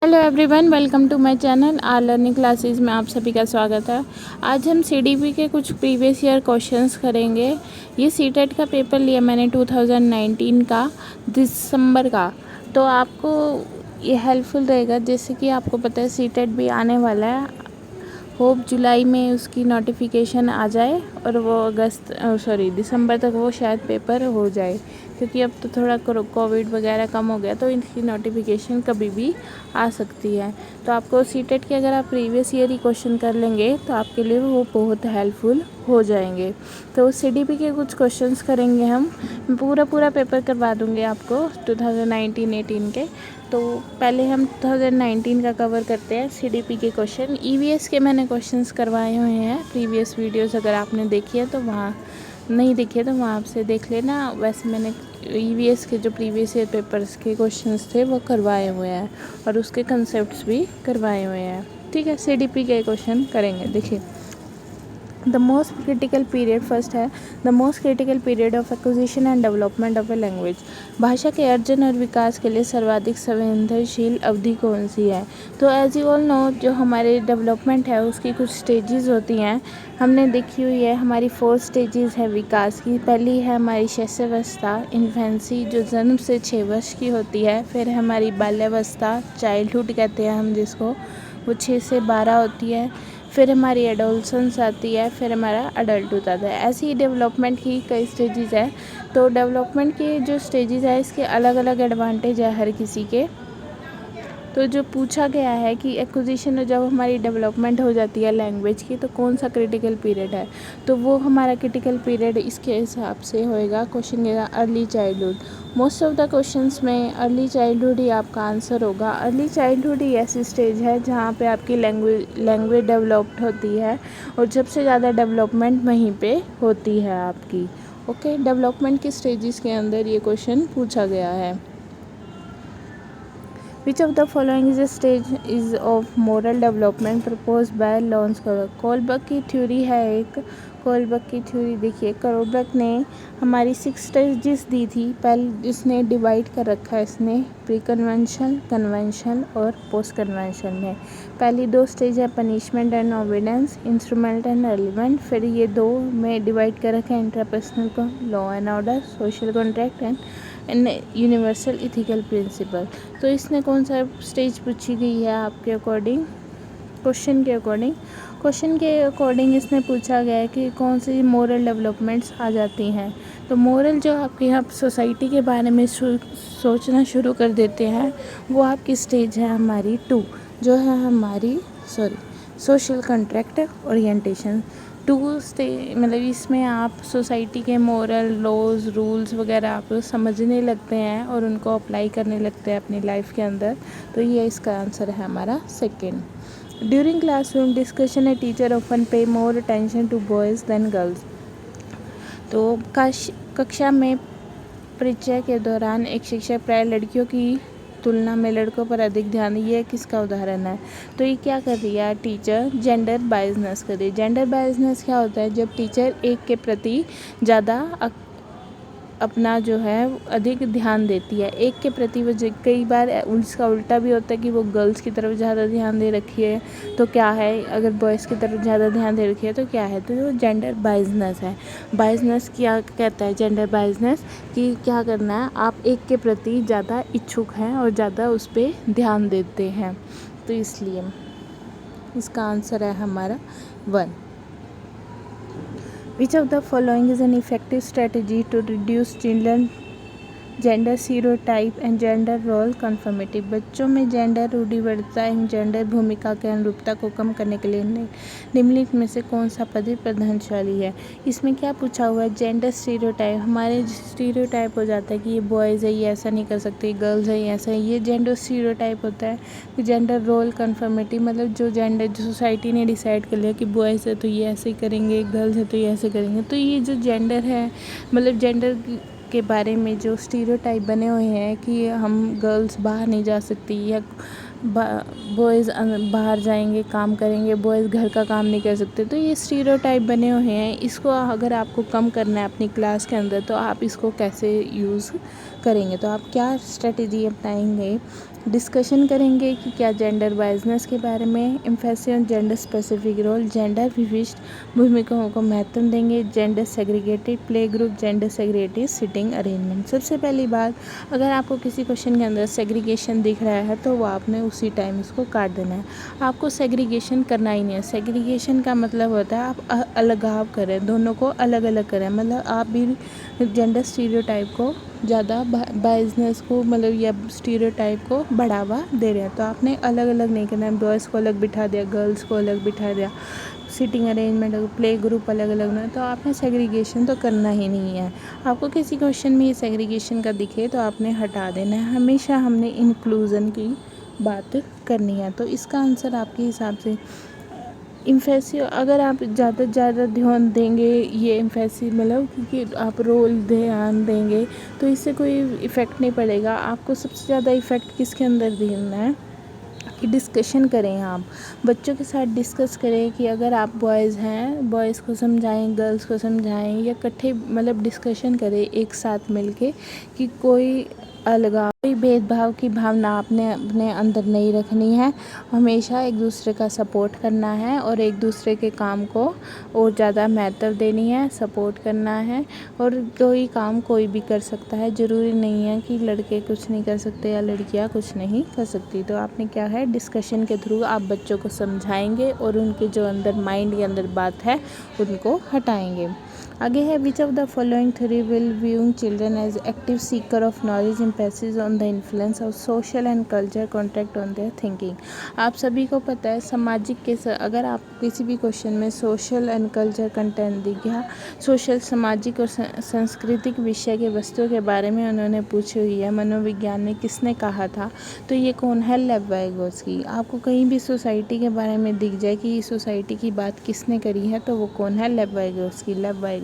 Hello everyone, welcome to my channel R learning classes में आप सभी का स्वागत है। आज हम सीडीपी के कुछ प्रीवियस ईयर क्वेश्चंस करेंगे। ये सीटेट का पेपर लिया मैंने 2019 का दिसंबर का, तो आपको ये हेल्पफुल रहेगा। जैसे कि आपको पता है सीटेट भी आने वाला है, होप जुलाई में उसकी नोटिफिकेशन आ जाए और वो दिसंबर तक वो शायद पेपर हो जाए, क्योंकि अब तो थोड़ा कोविड वगैरह कम हो गया, तो इनकी नोटिफिकेशन कभी भी आ सकती है। तो आपको सीटेट के अगर आप प्रीवियस ईयर ही क्वेश्चन कर लेंगे तो आपके लिए वो बहुत हेल्पफुल हो जाएंगे। तो सीडीपी के कुछ क्वेश्चंस करेंगे हम, पूरा पेपर करवा दूँगी आपको 2019-18 के। तो पहले हम 2019 का कवर करते हैं सीडीपी के क्वेश्चन। ईवीएस के मैंने क्वेश्चंस करवाए हुए हैं प्रीवियस वीडियोस, अगर आपने देखी है तो वहाँ नहीं देखी है तो वहाँ आपसे देख लेना। वैसे मैंने ईवीएस के जो प्रीवियस ईयर पेपर्स के क्वेश्चंस थे वो करवाए हुए हैं और उसके कंसेप्ट्स भी करवाए हुए हैं। ठीक है, सीडीपी के क्वेश्चन करेंगे। देखिए, the most critical period first है, the most critical period of acquisition and development of a language. भाषा के अर्जन और विकास के लिए सर्वाधिक संवेदनशील अवधि कौन सी है? तो एज यू ऑल नो, जो हमारे डेवलपमेंट है उसकी कुछ स्टेजेस होती हैं, हमने देखी हुई है। हमारी 4 स्टेजेस है विकास की। पहली है हमारी शैशवावस्था, इन्फेंसी, जो जन्म से 6 वर्ष की होती है। फिर है हमारी बाल्यावस्था, चाइल्डहुड कहते हैं हम जिसको, वो 6 से 12 होती है। फिर हमारी एडोलसेंस आती है, फिर हमारा अडल्टहुड आता है। ऐसी ही डेवलपमेंट की कई स्टेजेस है। तो डेवलपमेंट की जो स्टेजेस है इसके अलग अलग एडवांटेज है हर किसी के। तो जो पूछा गया है कि एक्विजिशन जब हमारी डेवलपमेंट हो जाती है लैंग्वेज की, तो कौन सा क्रिटिकल पीरियड है? तो वो हमारा क्रिटिकल पीरियड इसके हिसाब से होएगा। क्वेश्चन ये early childhood. Most of the questions में अर्ली चाइल्डहुड ही आपका आंसर होगा। अर्ली चाइल्डहुड ही ऐसी स्टेज है जहाँ पे आपकी लैंग्वेज डेवलप्ड होती है और सबसे ज़्यादा डेवलपमेंट वहीं पे होती है आपकी। ओके, डेवलपमेंट के स्टेजेस के अंदर ये क्वेश्चन पूछा गया है। Which of the following is a stage is of moral development proposed by Lawrence Kohlberg की थ्योरी है एक। कोलबर्ग की थ्योरी देखिए, कोलबर्ग ने हमारी 6 स्टेजेस दी थी। पहले इसने डिवाइड कर रखा है इसने प्री कन्वेंशन, कन्वेंशन और पोस्ट कन्वेंशन में। पहली 2 स्टेज है punishment and obedience, instrument and element. फिर ये 2 में डिवाइड कर रखा है इंटरपर्सनल को, law and order, social contract and universal ethical principle. तो इसने कौन सा स्टेज पूछी गई है आपके अकॉर्डिंग? क्वेश्चन के अकॉर्डिंग इसने पूछा गया है कि कौन सी मोरल डेवलपमेंट्स आ जाती हैं। तो मोरल जो आपके यहाँ सोसाइटी के बारे में सोचना शुरू कर देते हैं, वो आपकी स्टेज है हमारी 2, जो है हमारी सोशल कॉन्ट्रैक्ट ओरिएंटेशन। 2 मतलब इसमें आप सोसाइटी के मोरल लॉज रूल्स वगैरह आप समझने लगते हैं और उनको अप्लाई करने लगते हैं अपनी लाइफ के अंदर। तो ये इसका आंसर है हमारा second. During classroom discussion a teacher often pay more attention to boys than girls. तो कक्षा में परिचय के दौरान एक शिक्षक प्राय लड़कियों की तुलना में लड़कों पर अधिक ध्यान, ये किसका उदाहरण है? तो ये क्या कर रही है टीचर? जेंडर बायसनेस कर रही है। जेंडर बायसनेस क्या होता है? जब टीचर एक के प्रति ज़्यादा अपना जो है अधिक ध्यान देती है, एक के प्रति वो कई बार उसका उल्टा भी होता है कि वो गर्ल्स की तरफ ज़्यादा ध्यान दे रखी है तो क्या है, अगर बॉयज़ की तरफ ज़्यादा ध्यान दे रखी है तो क्या है? तो वो जेंडर बायसनेस है। बायसनेस क्या कहता है जेंडर बायसनेस? कि क्या करना है, आप एक के प्रति ज़्यादा इच्छुक हैं और ज़्यादा उस पर ध्यान देते हैं, तो इसलिए इसका आंसर है हमारा 1। Which of the following is an effective strategy to reduce gender stereotype and gender role conformity? बच्चों में जेंडर रूढ़िवादिता एवं जेंडर भूमिका के अनुरूपता को कम करने के लिए निम्नलिखित में से कौन सा पद्धति प्रभावशाली है? इसमें क्या पूछा हुआ है? Gender stereotype. हमारे स्टीरियोटाइप हो जाता है कि ये बॉयज़ है, ये ऐसा नहीं कर सकते, गर्ल्स है, ये ऐसा है, ये जेंडर स्टीरियोटाइप होता है। जेंडर रोल कन्फर्मिटी मतलब जो सोसाइटी ने डिसाइड कर लिया कि बॉयज़ है तो ये ऐसे ही करेंगे, गर्ल्स है तो ये ऐसे करेंगे। तो ये जो जेंडर है, मतलब जेंडर के बारे में जो स्टीरियोटाइप बने हुए हैं कि हम गर्ल्स बाहर नहीं जा सकती या बॉयज़ बाहर जाएंगे काम करेंगे, बॉयज़ घर का काम नहीं कर सकते, तो ये स्टीरियोटाइप बने हुए हैं। इसको अगर आपको कम करना है अपनी क्लास के अंदर तो आप इसको कैसे यूज़ करेंगे? तो आप क्या स्ट्रेटजी अपनाएंगे डिस्कशन करेंगे कि क्या जेंडर बायसनेस के बारे में, emphasis on gender specific role, gender विशिष्ट भूमिकाओं को महत्व देंगे, gender segregated play group, gender segregated sitting arrangement. सबसे पहली बात, अगर आपको किसी क्वेश्चन के अंदर सेग्रीगेशन दिख रहा है तो वो आपने उसी टाइम इसको काट देना है। आपको सेग्रीगेशन करना ही नहीं है। सेग्रीगेशन का मतलब होता है आप अलगाव करें, दोनों को अलग अलग करें, मतलब आप भी जेंडर स्टीरियोटाइप को ज़्यादा बायसनेस को मतलब या स्टीरियोटाइप को बढ़ावा दे रहे हैं। तो आपने अलग अलग नहीं करना है, बॉयज़ को अलग बिठा दिया, गर्ल्स को अलग बिठा दिया, सिटिंग अरेंजमेंट, प्ले ग्रुप अलग अलग ना, तो आपने सेग्रीगेशन तो करना ही नहीं है। आपको किसी क्वेश्चन में ये सेग्रीगेशन का दिखे तो आपने हटा देना है। हमेशा हमने इंक्लूज़न की बात करनी है। तो इसका आंसर आपके हिसाब से एम्फेसिस, अगर आप ज़्यादा से ज़्यादा ध्यान देंगे ये एम्फेसिस मतलब क्योंकि आप रोल ध्यान देंगे तो इससे कोई इफ़ेक्ट नहीं पड़ेगा। आपको सबसे ज़्यादा इफ़ेक्ट किसके अंदर देना है कि डिस्कशन करें, आप बच्चों के साथ डिस्कस करें कि अगर आप बॉयज़ हैं बॉयज़ को समझाएं, गर्ल्स को समझाएं या इकट्ठे मतलब डिस्कशन करें एक साथ मिलके कि कोई अलगाव कोई भेदभाव की भावना आपने अपने अंदर नहीं रखनी है। हमेशा एक दूसरे का सपोर्ट करना है और एक दूसरे के काम को और ज़्यादा महत्व देनी है, सपोर्ट करना है। और कोई काम कोई भी कर सकता है, ज़रूरी नहीं है कि लड़के कुछ नहीं कर सकते या लड़कियां कुछ नहीं कर सकती। तो आपने क्या है डिस्कशन के थ्रू आप बच्चों को समझाएंगे और उनके जो अंदर माइंड के अंदर बात है उनको हटाएंगे। आगे है which of the following three will viewing children as active seeker of knowledge emphasis on the influence of social and culture context on their thinking. आप सभी को पता है सामाजिक के अगर आप किसी भी क्वेश्चन में सोशल एंड कल्चर कंटेंट दिख गया, सोशल सामाजिक और सांस्कृतिक विषय के वस्तुओं के बारे में उन्होंने पूछी हुई है, मनोविज्ञान में किसने कहा था, तो ये कौन है, लेव वाइगोत्स्की। आपको कहीं भी सोसाइटी के बारे में दिख जाए कि ये सोसाइटी की बात किसने करी है तो वो कौन है, लेव वाइगोत्स्की।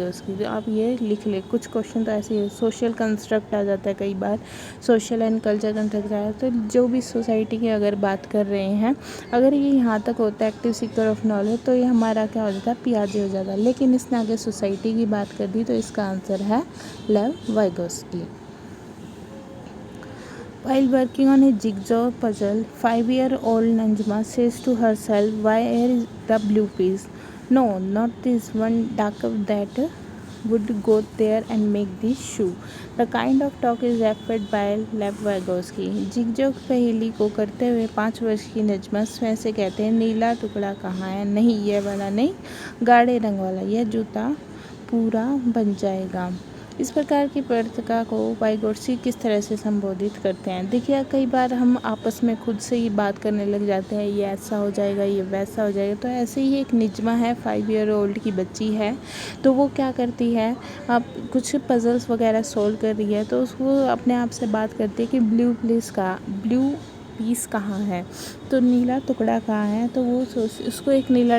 तो आप ये लिख ले। कुछ क्वेश्चन तो ऐसे ही सोशल कंस्ट्रक्ट आ जाता है, कई बार सोशल एंड कल्चर कंस्ट्रक्ट आ जाता है। तो जो भी सोसाइटी की अगर बात कर रहे हैं, अगर ये यहाँ तक होता है एक्टिव सीकर ऑफ नॉलेज तो ये हमारा क्या हो जाता है, पियाजे हो जाता है। लेकिन इसने आगे सोसाइटी की बात कर दी तो इसका आंसर है लेव Vygotsky. While working on a jigsaw puzzle, 5-year-old Nanjma says to herself, "Where is the blue piece? No, not this one duck that would go there and make this shoe." The kind of talk is referred by Lev Vygotsky. जिगजॉ पहेली को करते हुए 5 वर्ष की नजमा स्वयं से कहते हैं, नीला टुकड़ा कहाँ है? नहीं, ये वाला नहीं, गाढ़े रंग वाला। यह जूता पूरा बन जाएगा। इस प्रकार की पत्रिका को वाइगोत्स्की किस तरह से संबोधित करते हैं? देखिए कई बार हम आपस में खुद से ही बात करने लग जाते हैं, ये ऐसा हो जाएगा, ये वैसा हो जाएगा। तो ऐसे ही एक निजमा है, 5-year-old की बच्ची है, तो वो क्या करती है, अब कुछ पजल्स वगैरह सोल्व कर रही है तो उसको अपने आप से बात करती है कि ब्लू पीस कहाँ है, तो नीला टुकड़ा कहाँ है। तो वो उसको एक नीला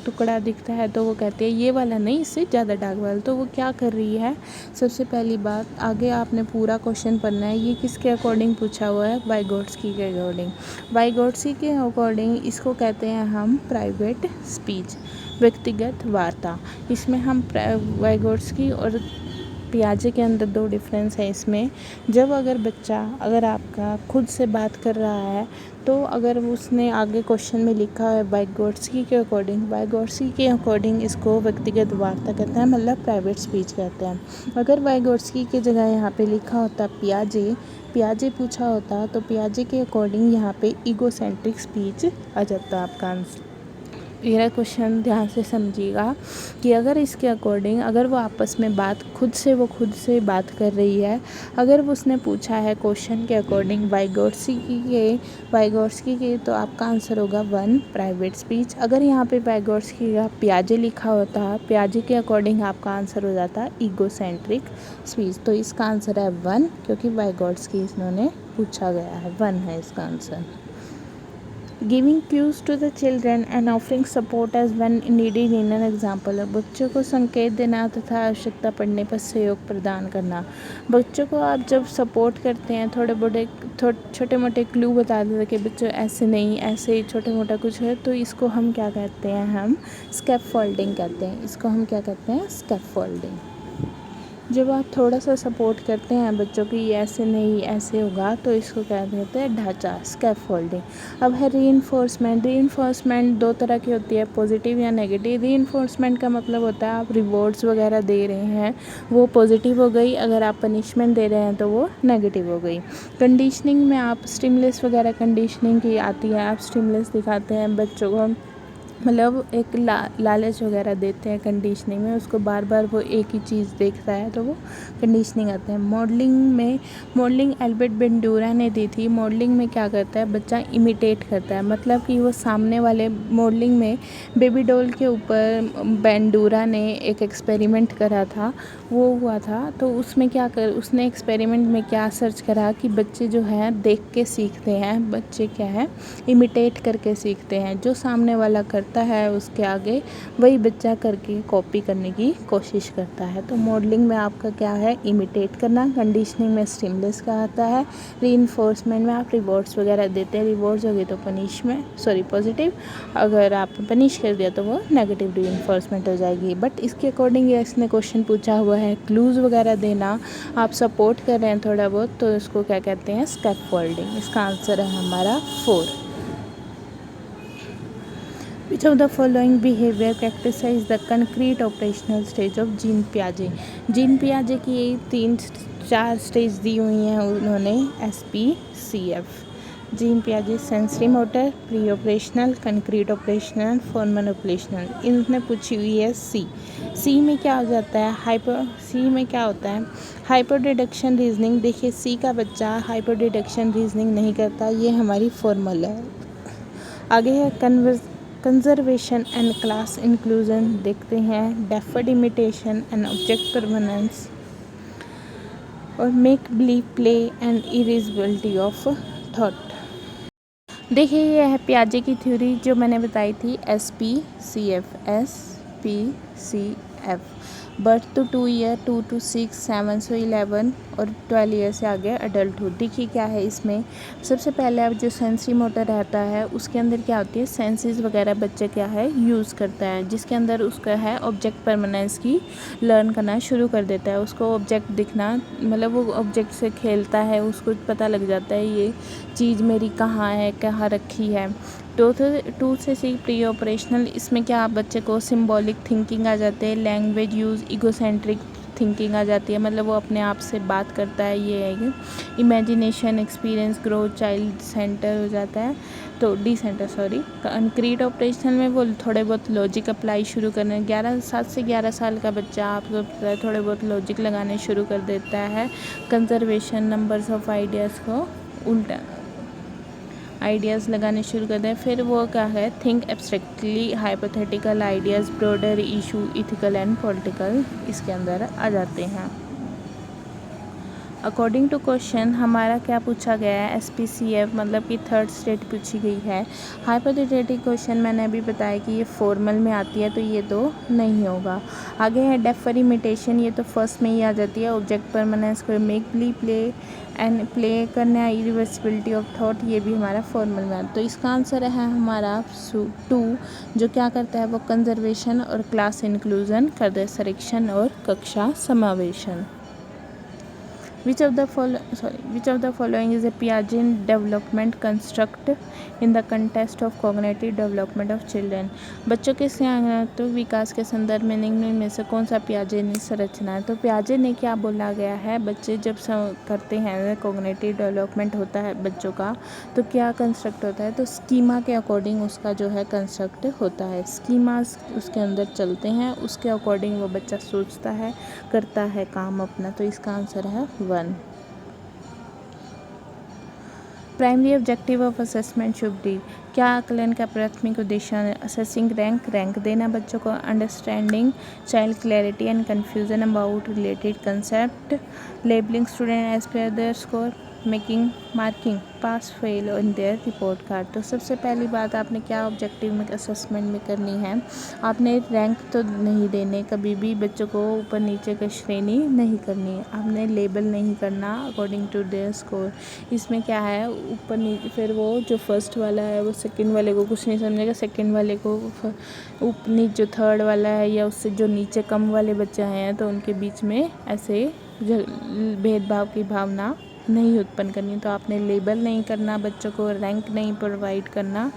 टुकड़ा दिखता है तो वो कहती है ये वाला नहीं, इससे ज़्यादा डार्क वाला। तो वो क्या कर रही है, सबसे पहली बात आगे आपने पूरा क्वेश्चन पढ़ना है। ये किसके अकॉर्डिंग पूछा हुआ है, वाइगोत्स्की के अकॉर्डिंग। वाइगोत्स्की के अकॉर्डिंग इसको कहते हैं हम प्राइवेट स्पीच, व्यक्तिगत वार्ता। इसमें हम वाइगोत्स्की और पियाजे के अंदर 2 डिफरेंस है इसमें। जब अगर बच्चा अगर आपका खुद से बात कर रहा है तो अगर उसने आगे क्वेश्चन में लिखा है वाइगोत्स्की के अकॉर्डिंग इसको व्यक्तिगत वार्ता कहते हैं, मतलब प्राइवेट स्पीच कहते हैं। अगर वाइगोत्स्की की जगह यहाँ पे लिखा होता पियाजे पूछा होता तो पियाजे के अकॉर्डिंग यहाँ पे ईगोसेंट्रिक स्पीच आ जाता आपका आंसर। यह क्वेश्चन ध्यान से समझिएगा कि अगर इसके अकॉर्डिंग अगर वो आपस में बात खुद से बात कर रही है, अगर वो उसने पूछा है क्वेश्चन के अकॉर्डिंग वाइगोत्स्की के तो आपका आंसर होगा 1 प्राइवेट स्पीच। अगर यहाँ पे वाइगोत्स्की का पियाजे लिखा होता, पियाजे के अकॉर्डिंग आपका आंसर हो जाता ईगोसेंट्रिक स्पीच। तो इसका आंसर है 1 क्योंकि वाइगोत्स्की इन्होंने पूछा गया है, 1 है इसका आंसर। Giving cues to the children and offering support as when needed in an example. बच्चों को संकेत देना तथा आवश्यकता पड़ने पर सहयोग प्रदान करना। बच्चों को आप जब सपोर्ट करते हैं, छोटे मोटे क्लू बता देते कि बच्चों ऐसे नहीं, ऐसे छोटे मोटा कुछ है, तो इसको हम क्या कहते हैं, हम स्कैफोल्डिंग कहते हैं। इसको हम क्या कहते हैं, स्कैफोल्डिंग। जब आप थोड़ा सा सपोर्ट करते हैं बच्चों की ऐसे नहीं ऐसे होगा तो इसको क्या कहते हैं, ढांचा, स्कैफोल्डिंग। अब है रीइंफोर्समेंट। रीइंफोर्समेंट दो तरह की होती है, पॉजिटिव या नेगेटिव। रीइंफोर्समेंट का मतलब होता है आप रिवॉर्ड्स वगैरह दे रहे हैं, वो पॉजिटिव हो गई। अगर आप पनिशमेंट दे रहे हैं तो वो नेगेटिव हो गई। कंडीशनिंग में आप स्टिमुलस वगैरह कंडीशनिंग की आती है, आप स्टिमुलस दिखाते हैं बच्चों को, मतलब एक लालच वगैरह देते हैं कंडीशनिंग में, उसको बार बार वो एक ही चीज़ देखता है तो वो कंडीशनिंग आता है। मॉडलिंग एल्बर्ट बेंडूरा ने दी थी। मॉडलिंग में क्या करता है, बच्चा इमिटेट करता है, मतलब कि वो सामने वाले, मॉडलिंग में बेबी डॉल के ऊपर बेंडूरा ने एक एक्सपेरिमेंट करा था, वो हुआ था। तो उसमें उसने एक्सपेरिमेंट में क्या सर्च करा कि बच्चे जो हैं देख के सीखते हैं, बच्चे क्या है इमिटेट करके सीखते हैं, जो सामने वाला करता है उसके आगे वही बच्चा करके कॉपी करने की कोशिश करता है। तो मॉडलिंग में आपका क्या है, इमिटेट करना। कंडीशनिंग में स्टिमुलस का आता है। रीइंफोर्समेंट में आप रिवॉर्ड्स वगैरह देते हैं, रिवॉर्ड्स हो गए तो पॉजिटिव, अगर आपने पनिश कर दिया तो वो नेगेटिव रीइंफोर्समेंट हो जाएगी। बट इसके अकॉर्डिंग इसने क्वेश्चन पूछा हुआ है, क्लूज़ वगैरह देना, आप सपोर्ट कर रहे हैं थोड़ा बहुत, तो इसको क्या कहते हैं, स्कैफोल्डिंग। इसका आंसर है हमारा 4। Which of the following behavior characterize the concrete operational stage of Jean पियाजे? जीन पियाजे की 3-4 स्टेज दी हुई हैं उन्होंने, SPCF। जीन पियाजे sensory motor, pre operational, concrete operational, formal operational. इनने पूछी हुई है सी में क्या हो जाता है, सी में क्या होता है, हाइपर डिडक्शन रीजनिंग। देखिए सी का बच्चा हाइपर डिडक्शन रीजनिंग नहीं करता, ये हमारी फॉर्मल है। आगे है कंजर्वेशन एंड क्लास इंक्लूजन, देखते हैं deferred imitation and object permanence, और make believe play and irreversibility of thought. देखिए ये है पियाजे की थ्योरी जो मैंने बताई थी, SPCF। Birth to 2 year, 2 to 6, 7 से 11 और 12 ईयर से आगे अडल्टहुड। देखिए क्या है इसमें, सबसे पहले अब जो सेंसरी मोटर रहता है उसके अंदर क्या होती है, सेंसेस वगैरह बच्चे क्या है यूज़ करता है, जिसके अंदर उसका है ऑब्जेक्ट परमानेंस की लर्न करना शुरू कर देता है। उसको ऑब्जेक्ट दिखना, मतलब वो ऑब्जेक्ट से खेलता है, उसको पता लग जाता है ये चीज़ मेरी कहाँ है, कहाँ रखी है। 2 से 6 प्री ऑपरेशनल, इसमें क्या बच्चे को सिंबॉलिक थिंकिंग आ जाते हैं, लैंग्वेज यूज़, इगोसेंट्रिक थिंकिंग आ जाती है, मतलब वो अपने आप से बात करता है, ये है। Imagination, experience, growth, child centre हो जाता है, तो D centre sorry. Concrete operational में वो थोड़े बहुत लॉजिक अप्लाई शुरू करने, 7 से 11 साल का बच्चा आपको थोड़े बहुत लॉजिक लगाने शुरू कर देता है। कंजर्वेशन, नंबर्स ऑफ आइडियाज़ को उल्टा आइडियाज़ लगाने शुरू करते हैं। फिर वो क्या है, think abstractly, hypothetical ideas, broader issue, ethical and political इसके अंदर आ जाते हैं। अकॉर्डिंग टू क्वेश्चन हमारा क्या पूछा गया है, SPCF मतलब कि थर्ड स्टेट पूछी गई है। हाइपोथेटिक क्वेश्चन मैंने अभी बताया कि ये फॉर्मल में आती है तो ये तो नहीं होगा। आगे है डेफर इमिटेशन, ये तो फर्स्ट में ही आ जाती है। ऑब्जेक्ट परमानेंस को make believe play and play करना, इरिवर्सिबिलिटी ऑफ थॉट, ये भी हमारा फॉर्मल में आता है। तो इसका आंसर है हमारा 2, जो क्या करता है वो कंजर्वेशन और क्लास इंक्लूजन करता है, संरक्षण और कक्षा समावेशन। Which of the following is a Piaget development construct in the context of cognitive development of children? बच्चों के तो विकास के संदर्भ में निम्न में से कौन सा पियाजे ने संरचना है? तो पियाजे ने क्या बोला गया है, बच्चे जब करते हैं कॉग्निटिव डेवलपमेंट होता है बच्चों का, तो क्या कंस्ट्रक्ट होता है, तो स्कीमा के अकॉर्डिंग उसका जो है कंस्ट्रक्ट होता है। स्कीमास उसके अंदर चलते हैं, उसके अकॉर्डिंग वो बच्चा सोचता है, करता है काम अपना। तो इसका आंसर है 1। Primary objective of assessment should be, क्या आकलन का प्राथमिक उद्देश्य है? असेसिंग रैंक देना बच्चों को, understanding child clarity and confusion about related concept, labelling student as per their score, making marking pass fail in their report card. तो सबसे पहली बात आपने क्या ऑब्जेक्टिव में असेसमेंट में करनी है, आपने रैंक तो नहीं देने, कभी भी बच्चों को ऊपर नीचे का श्रेणी नहीं करनी है, आपने लेबल नहीं करना अकॉर्डिंग टू देयर स्कोर। इसमें क्या है, ऊपर नीचे फिर वो जो फर्स्ट वाला है वो सेकंड वाले को कुछ नहीं समझेगा, सेकंड वाले को नीचे जो थर्ड वाला है या उससे जो नीचे कम वाले बच्चे हैं तो उनके बीच में ऐसे भेदभाव की भावना नहीं उत्पन्न करनी। तो आपने लेबल नहीं करना, बच्चों को रैंक नहीं प्रोवाइड करना,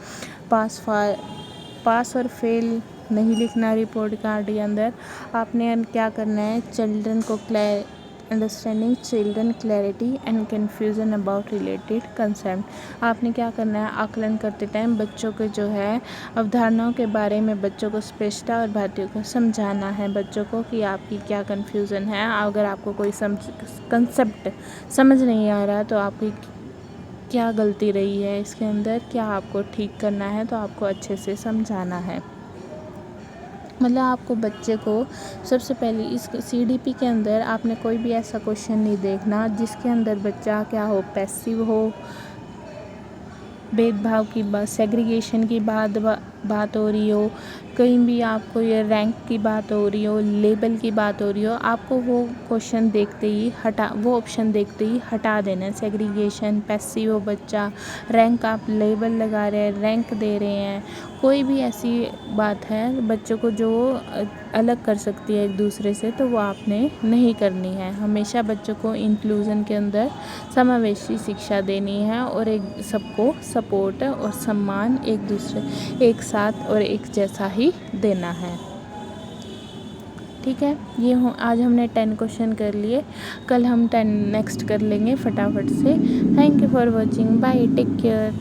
पास और फेल नहीं लिखना रिपोर्ट कार्ड के अंदर। आपने क्या करना है, चिल्ड्रन को understanding children clarity and confusion about related concept. आपने क्या करना है, आकलन करते टाइम बच्चों के जो है अवधारणाओं के बारे में बच्चों को स्पष्टता और बातों को समझाना है बच्चों को कि आपकी क्या कन्फ्यूज़न है। अगर आपको कोई कंसेप्ट समझ नहीं आ रहा तो आपकी क्या गलती रही है इसके अंदर, क्या आपको ठीक करना है, तो आपको अच्छे से समझाना है। मतलब आपको बच्चे को सबसे पहले इस CDP के अंदर आपने कोई भी ऐसा क्वेश्चन नहीं देखना जिसके अंदर बच्चा क्या हो, पैसिव हो, भेदभाव की बात, सेग्रीगेशन की बात हो रही हो, कहीं भी आपको ये रैंक की बात हो रही हो, लेबल की बात हो रही हो, आपको वो क्वेश्चन देखते ही वो ऑप्शन देखते ही हटा देना है। सेग्रीगेशन, पैसिव हो बच्चा, रैंक आप लेबल लगा रहे हैं, रैंक दे रहे हैं, कोई भी ऐसी बात है बच्चों को जो अलग कर सकती है एक दूसरे से, तो वो आपने नहीं करनी है। हमेशा बच्चों को इंक्लूज़न के अंदर समावेशी शिक्षा देनी है और एक सबको सपोर्ट और सम्मान एक दूसरे एक साथ और एक जैसा ही देना है। ठीक है, ये आज हमने 10 क्वेश्चन कर लिए, कल हम 10 नेक्स्ट कर लेंगे फटाफट से। Thank you for watching, bye, take care.